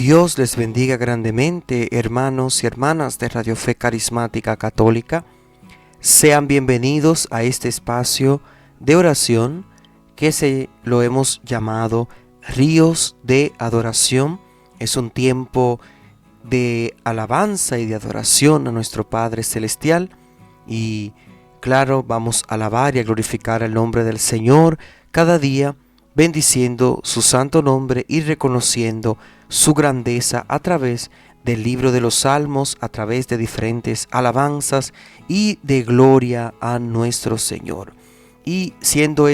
Dios les bendiga grandemente, hermanos y hermanas de Radio Fe Carismática Católica. Sean bienvenidos a este espacio de oración que lo hemos llamado Ríos de Adoración. Es un tiempo de alabanza y de adoración a nuestro Padre Celestial. Y claro, vamos a alabar y a glorificar el nombre del Señor cada día, bendiciendo su santo nombre y reconociendo su grandeza a través del libro de los Salmos, a través de diferentes alabanzas y de gloria a nuestro Señor. Y siendo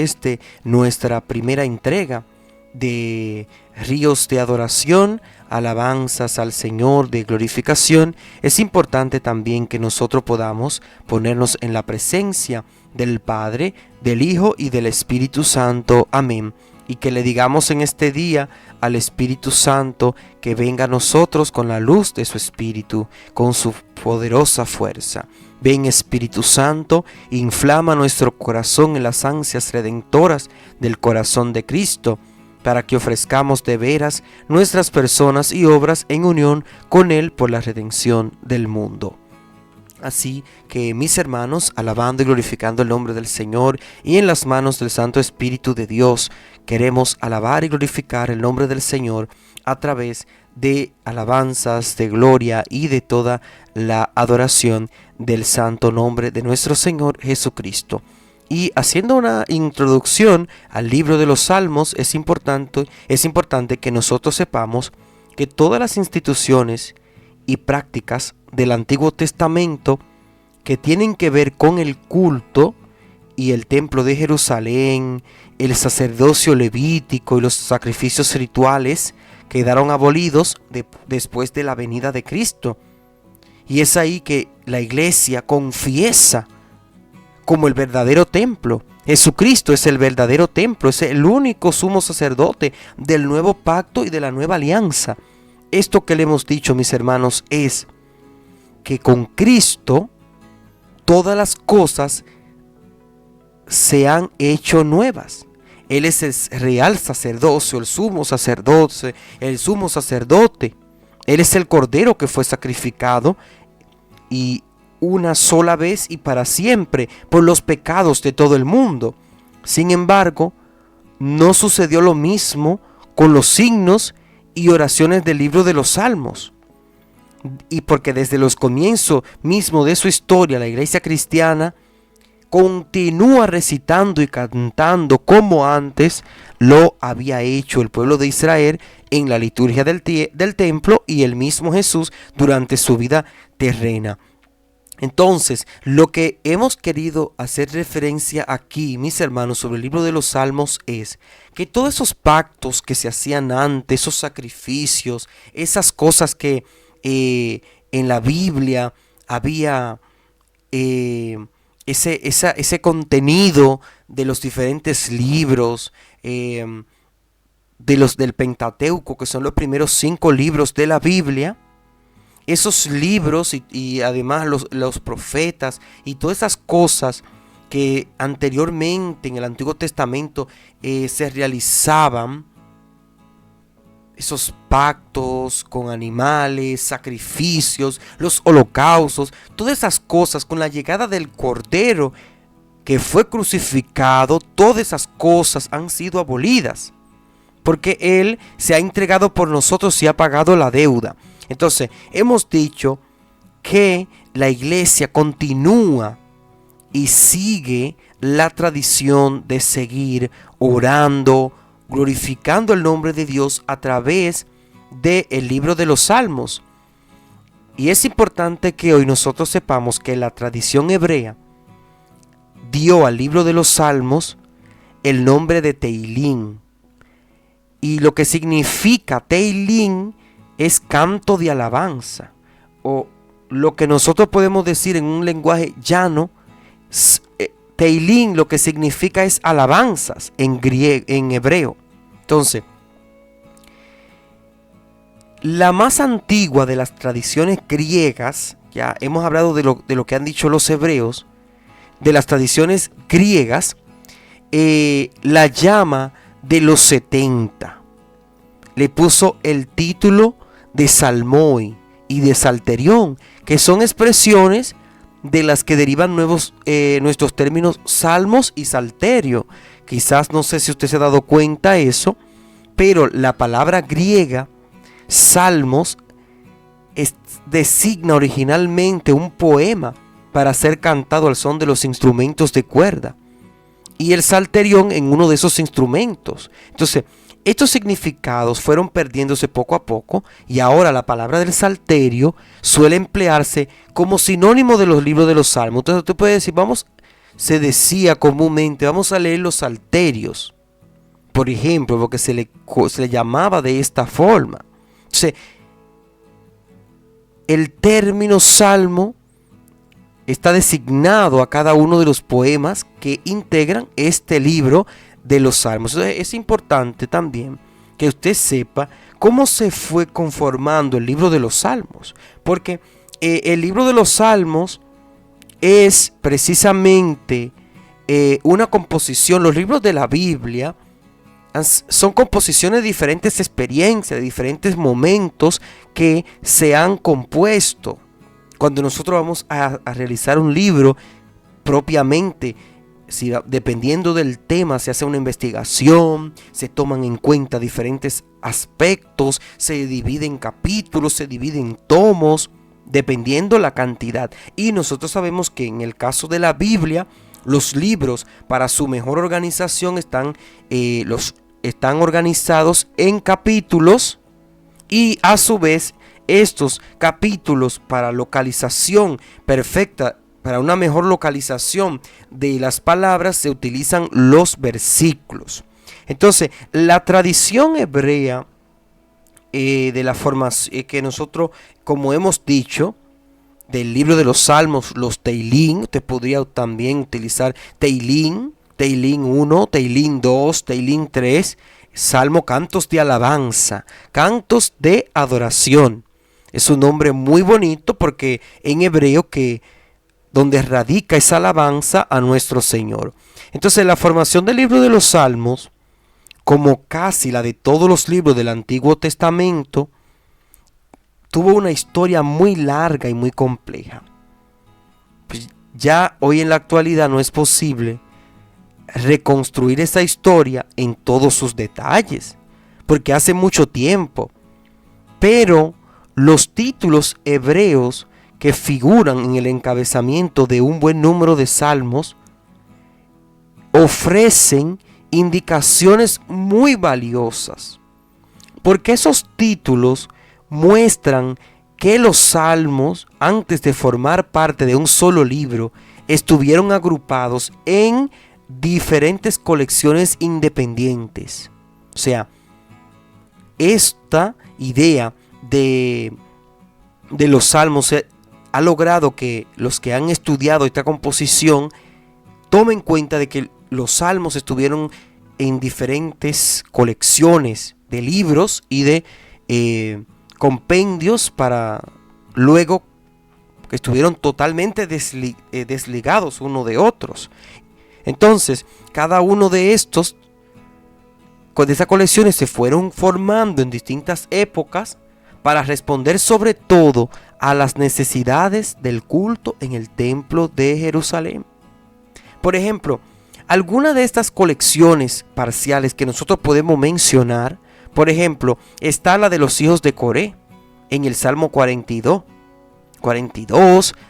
nuestra primera entrega de ríos de adoración, alabanzas al Señor, de glorificación, es importante también que nosotros podamos ponernos en la presencia del Padre, del Hijo y del Espíritu Santo. Amén. Y que le digamos en este día al Espíritu Santo que venga a nosotros con la luz de su Espíritu, con su poderosa fuerza. Ven, Espíritu Santo, inflama nuestro corazón en las ansias redentoras del corazón de Cristo, para que ofrezcamos de veras nuestras personas y obras en unión con Él por la redención del mundo. Así que, mis hermanos, alabando y glorificando el nombre del Señor y en las manos del Santo Espíritu de Dios, queremos alabar y glorificar el nombre del Señor a través de alabanzas, de gloria y de toda la adoración del santo nombre de nuestro Señor Jesucristo. Y haciendo una introducción al libro de los Salmos, es importante que nosotros sepamos que todas las instituciones y prácticas del Antiguo Testamento que tienen que ver con el culto y el templo de Jerusalén, el sacerdocio levítico y los sacrificios rituales quedaron abolidos después de la venida de Cristo. Y es ahí que la iglesia confiesa como el verdadero templo. Jesucristo es el verdadero templo, es el único sumo sacerdote del nuevo pacto y de la nueva alianza. Esto que le hemos dicho, mis hermanos, es que con Cristo todas las cosas se han hecho nuevas. Él es el real sacerdocio, el sumo sacerdote, Él es el cordero que fue sacrificado y una sola vez y para siempre por los pecados de todo el mundo. Sin embargo, no sucedió lo mismo con los signos y oraciones del libro de los Salmos. Y porque desde los comienzos mismo de su historia, la iglesia cristiana continúa recitando y cantando como antes lo había hecho el pueblo de Israel en la liturgia del templo y el mismo Jesús durante su vida terrena. Entonces, lo que hemos querido hacer referencia aquí, mis hermanos, sobre el libro de los Salmos es que todos esos pactos que se hacían antes, esos sacrificios, esas cosas que en la Biblia había ese contenido de los diferentes libros, del Pentateuco, que son los primeros 5 libros de la Biblia. Esos libros y además los profetas y todas esas cosas que anteriormente en el Antiguo Testamento se realizaban, esos pactos con animales, sacrificios, los holocaustos, todas esas cosas con la llegada del Cordero que fue crucificado, todas esas cosas han sido abolidas porque Él se ha entregado por nosotros y ha pagado la deuda. Entonces, hemos dicho que la iglesia continúa y sigue la tradición de seguir orando, glorificando el nombre de Dios a través del libro de los Salmos. Y es importante que hoy nosotros sepamos que la tradición hebrea dio al libro de los Salmos el nombre de Teilín. Y lo que significa Teilín es canto de alabanza, o lo que nosotros podemos decir en un lenguaje llano, Teilín lo que significa es alabanzas en hebreo. Entonces, la más antigua de las tradiciones griegas, ya hemos hablado de lo que han dicho los hebreos, de las tradiciones griegas, la llama de los 70. Le puso el título de salmoi y de salterión, que son expresiones de las que derivan nuestros términos salmos y salterio. Quizás no sé si usted se ha dado cuenta de eso, pero la palabra griega salmos designa originalmente un poema para ser cantado al son de los instrumentos de cuerda, y el salterión en uno de esos instrumentos. Entonces, estos significados fueron perdiéndose poco a poco, y ahora la palabra del salterio suele emplearse como sinónimo de los libros de los salmos. Entonces usted puede decir, se decía comúnmente, vamos a leer los salterios, por ejemplo, porque se le llamaba de esta forma. Entonces, el término salmo está designado a cada uno de los poemas que integran este libro de los salmos. Entonces, es importante también que usted sepa cómo se fue conformando el libro de los salmos, porque el libro de los salmos es precisamente una composición. Los libros de la Biblia son composiciones de diferentes experiencias, de diferentes momentos que se han compuesto. Cuando nosotros vamos a realizar un libro propiamente, dependiendo del tema, se hace una investigación, se toman en cuenta diferentes aspectos, se divide en capítulos, se divide en tomos, dependiendo la cantidad. Y nosotros sabemos que en el caso de la Biblia, los libros, para su mejor organización, están organizados en capítulos, y a su vez estos capítulos, para localización perfecta, para una mejor localización de las palabras, se utilizan los versículos. Entonces, la tradición hebrea de la formación que nosotros, como hemos dicho, del libro de los salmos, los Teilín, usted podría también utilizar Teilín 1, Teilín 2, Teilín 3, salmo, cantos de alabanza, cantos de adoración. Es un nombre muy bonito porque en hebreo donde radica esa alabanza a nuestro Señor. Entonces, la formación del libro de los salmos, como casi la de todos los libros del Antiguo Testamento, tuvo una historia muy larga y muy compleja. Pues ya hoy en la actualidad no es posible reconstruir esa historia en todos sus detalles, porque hace mucho tiempo. Pero los títulos hebreos que figuran en el encabezamiento de un buen número de salmos ofrecen indicaciones muy valiosas, porque esos títulos muestran que los salmos, antes de formar parte de un solo libro, estuvieron agrupados en diferentes colecciones independientes. O sea, esta idea de los salmos ha logrado que los que han estudiado esta composición tomen cuenta de que los salmos estuvieron en diferentes colecciones de libros y de compendios, para luego que estuvieron totalmente desligados uno de otros. Entonces, cada uno de esas colecciones se fueron formando en distintas épocas para responder sobre todo a las necesidades del culto en el templo de Jerusalén. Por ejemplo, algunas de estas colecciones parciales que nosotros podemos mencionar, por ejemplo, está la de los hijos de Coré en el Salmo 42,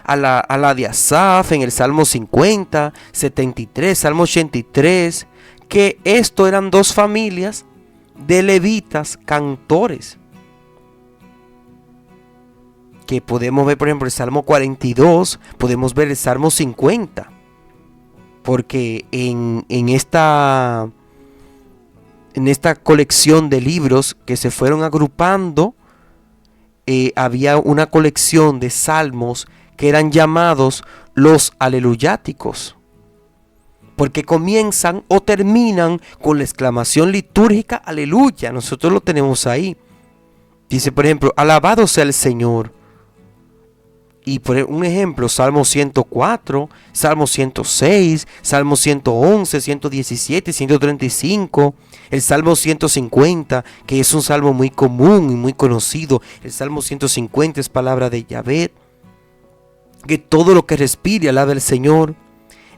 a la de Asaf en el Salmo 50, 73, Salmo 83, que esto eran dos familias de levitas cantores, que podemos ver, por ejemplo, el Salmo 42, podemos ver el Salmo 50, porque en esta colección de libros que se fueron agrupando, había una colección de salmos que eran llamados los aleluyáticos, porque comienzan o terminan con la exclamación litúrgica aleluya. Nosotros lo tenemos ahí. Dice, por ejemplo, alabado sea el Señor, Y por un ejemplo, Salmo 104, Salmo 106, Salmo 111, 117, 135, el Salmo 150, que es un salmo muy común y muy conocido. El Salmo 150 es palabra de Yahvé, que todo lo que respire alabe al Señor.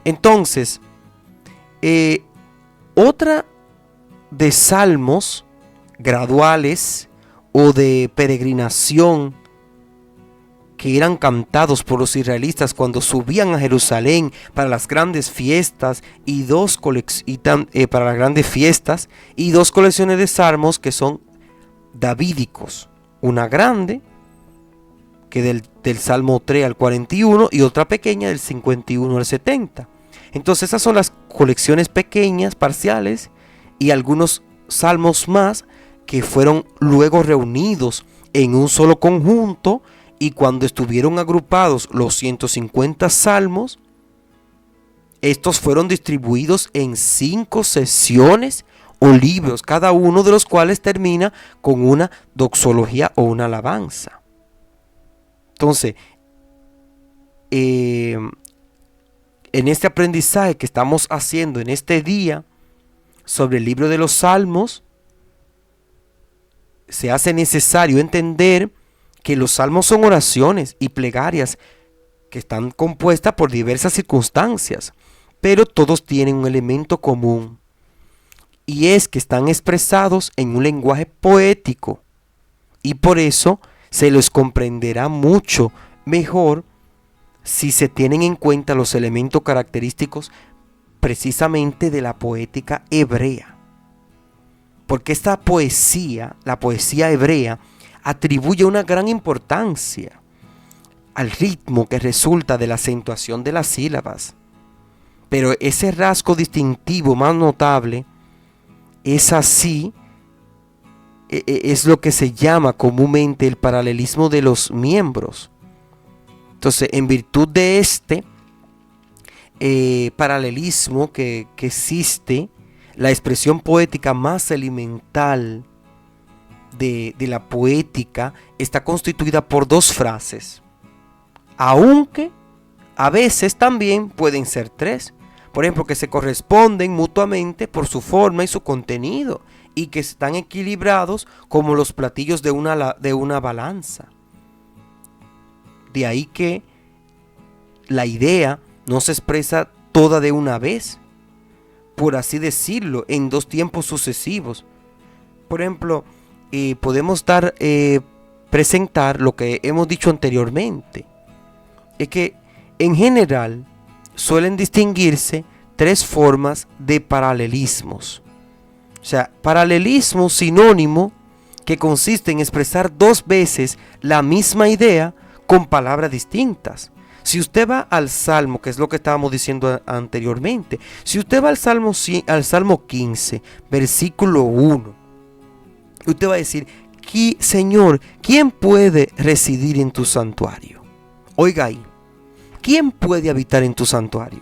Entonces, otra de salmos graduales o de peregrinación que eran cantados por los israelitas cuando subían a Jerusalén para las grandes fiestas y dos colecciones de salmos que son davídicos, una grande que del Salmo 3 al 41 y otra pequeña del 51 al 70. Entonces esas son las colecciones pequeñas, parciales, y algunos salmos más que fueron luego reunidos en un solo conjunto. Y cuando estuvieron agrupados los 150 salmos, estos fueron distribuidos en 5 sesiones o libros, cada uno de los cuales termina con una doxología o una alabanza. Entonces, en este aprendizaje que estamos haciendo en este día sobre el libro de los Salmos, se hace necesario entender que los salmos son oraciones y plegarias que están compuestas por diversas circunstancias, pero todos tienen un elemento común, y es que están expresados en un lenguaje poético, y por eso se los comprenderá mucho mejor si se tienen en cuenta los elementos característicos precisamente de la poética hebrea. Porque esta poesía, la poesía hebrea, atribuye una gran importancia al ritmo que resulta de la acentuación de las sílabas. Pero ese rasgo distintivo más notable es lo que se llama comúnmente el paralelismo de los miembros. Entonces, en virtud de este paralelismo que existe, la expresión poética más elemental de la poética está constituida por 2 frases, aunque a veces también pueden ser 3, por ejemplo, que se corresponden mutuamente por su forma y su contenido, y que están equilibrados como los platillos de una balanza. De ahí que la idea no se expresa toda de una vez, por así decirlo, en 2 tiempos sucesivos. Por ejemplo, podemos presentar lo que hemos dicho anteriormente, es que en general suelen distinguirse 3 formas de paralelismos. O sea, paralelismo sinónimo, que consiste en expresar 2 veces la misma idea con palabras distintas. Si usted va al Salmo, que es lo que estábamos diciendo anteriormente, si usted va al Salmo 15, versículo 1, usted va a decir: Señor, ¿quién puede residir en tu santuario? Oiga ahí, ¿quién puede habitar en tu santuario?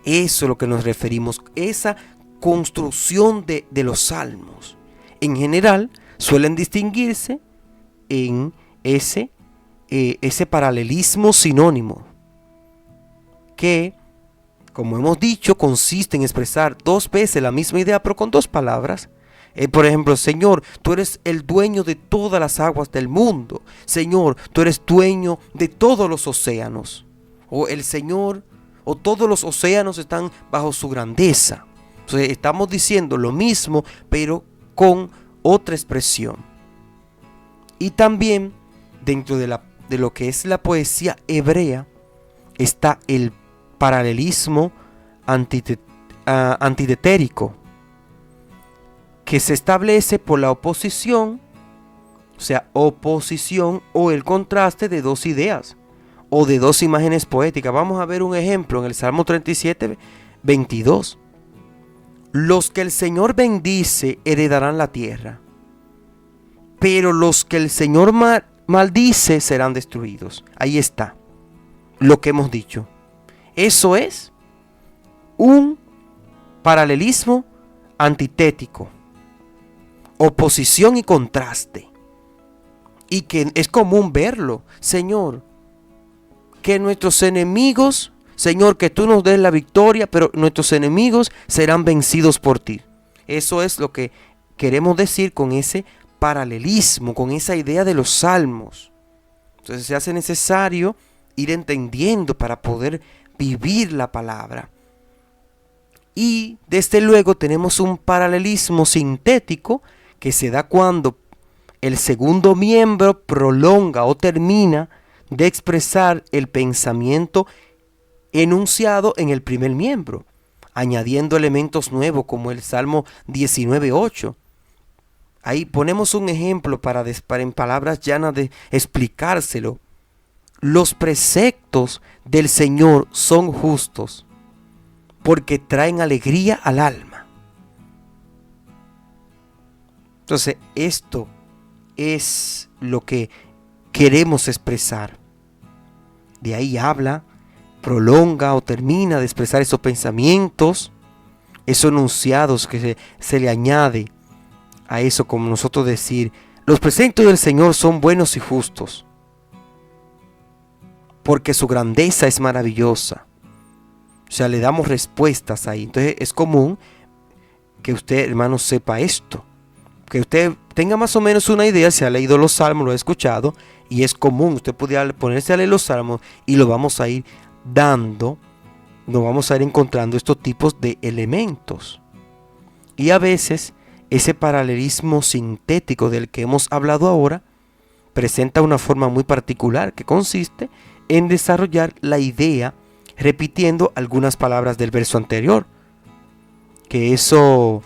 Eso es a lo que nos referimos, esa construcción de los salmos. En general, suelen distinguirse en ese paralelismo sinónimo, que, como hemos dicho, consiste en expresar 2 veces la misma idea, pero con 2 palabras. Por ejemplo: Señor, tú eres el dueño de todas las aguas del mundo. Señor, tú eres dueño de todos los océanos. O el Señor, o todos los océanos están bajo su grandeza. Entonces estamos diciendo lo mismo, pero con otra expresión. Y también dentro de lo que es la poesía hebrea está el paralelismo antitetico, que se establece por la oposición, o sea, oposición o el contraste de 2 ideas o de 2 imágenes poéticas. Vamos a ver un ejemplo en el Salmo 37, 22. Los que el Señor bendice heredarán la tierra, pero los que el Señor maldice serán destruidos. Ahí está lo que hemos dicho. Eso es un paralelismo antitético, oposición y contraste, y que es común verlo. Señor, que nuestros enemigos, Señor, que tú nos des la victoria, pero nuestros enemigos serán vencidos por ti. Eso es lo que queremos decir con ese paralelismo, con esa idea de los salmos. Entonces se hace necesario ir entendiendo para poder vivir la palabra. Y desde luego tenemos un paralelismo sintético que se da cuando el segundo miembro prolonga o termina de expresar el pensamiento enunciado en el primer miembro, añadiendo elementos nuevos como el Salmo 19:8. Ahí ponemos un ejemplo para en palabras llanas de explicárselo. Los preceptos del Señor son justos, porque traen alegría al alma. Entonces, esto es lo que queremos expresar. De ahí habla, prolonga o termina de expresar esos pensamientos, esos enunciados que se le añade a eso, como nosotros decir, los preceptos del Señor son buenos y justos, porque su grandeza es maravillosa. O sea, le damos respuestas ahí. Entonces es común que usted, hermano, sepa esto, que usted tenga más o menos una idea, si ha leído los salmos, lo ha escuchado, y es común, usted podría ponerse a leer los salmos y lo vamos a ir dando, nos vamos a ir encontrando estos tipos de elementos. Y a veces ese paralelismo sintético del que hemos hablado ahora presenta una forma muy particular que consiste en desarrollar la idea repitiendo algunas palabras del verso anterior, que eso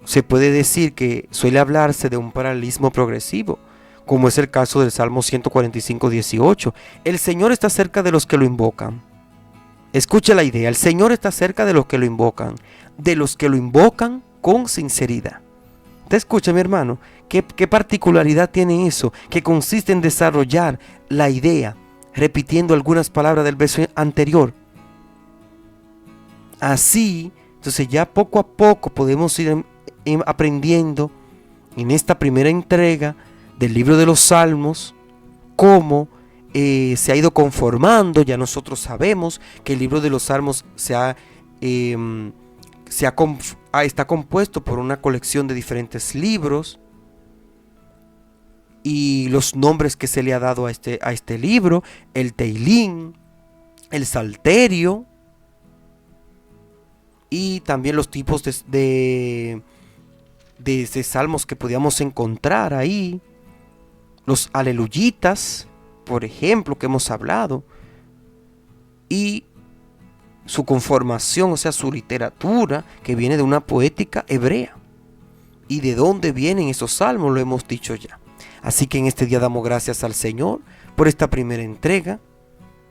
se puede decir que suele hablarse de un paralelismo progresivo, como es el caso del Salmo 145:18. El Señor está cerca de los que lo invocan. Escuche la idea, el Señor está cerca de los que lo invocan con sinceridad. ¿Te escucha, mi hermano? ¿Qué particularidad tiene eso? Que consiste en desarrollar la idea repitiendo algunas palabras del verso anterior. Así, entonces ya poco a poco podemos ir aprendiendo en esta primera entrega del libro de los Salmos cómo se ha ido conformando. Ya nosotros sabemos que el libro de los Salmos está compuesto por una colección de diferentes libros y los nombres que se le ha dado a este libro: el Teilín, el Salterio, y también los tipos de salmos que podíamos encontrar ahí, los aleluyitas, por ejemplo, que hemos hablado, y su conformación, o sea, su literatura, que viene de una poética hebrea. ¿Y de dónde vienen esos salmos? Lo hemos dicho ya. Así que en este día damos gracias al Señor por esta primera entrega.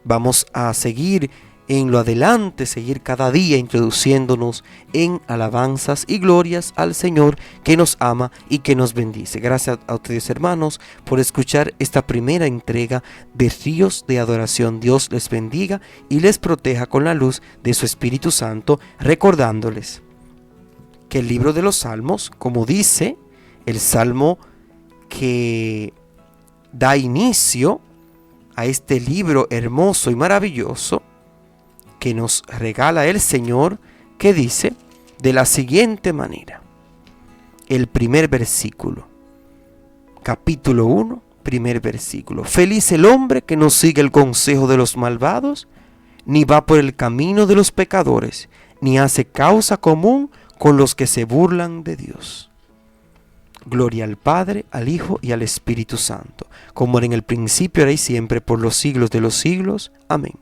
Vamos a seguir en lo adelante, seguir cada día introduciéndonos en alabanzas y glorias al Señor que nos ama y que nos bendice. Gracias a ustedes, hermanos, por escuchar esta primera entrega de Ríos de Adoración. Dios les bendiga y les proteja con la luz de su Espíritu Santo, recordándoles que el libro de los Salmos, como dice el Salmo que da inicio a este libro hermoso y maravilloso que nos regala el Señor, que dice de la siguiente manera: el primer versículo, capítulo 1, primer versículo: feliz el hombre que no sigue el consejo de los malvados, ni va por el camino de los pecadores, ni hace causa común con los que se burlan de Dios. Gloria al Padre, al Hijo y al Espíritu Santo, como era en el principio, ahora y siempre, por los siglos de los siglos. Amén.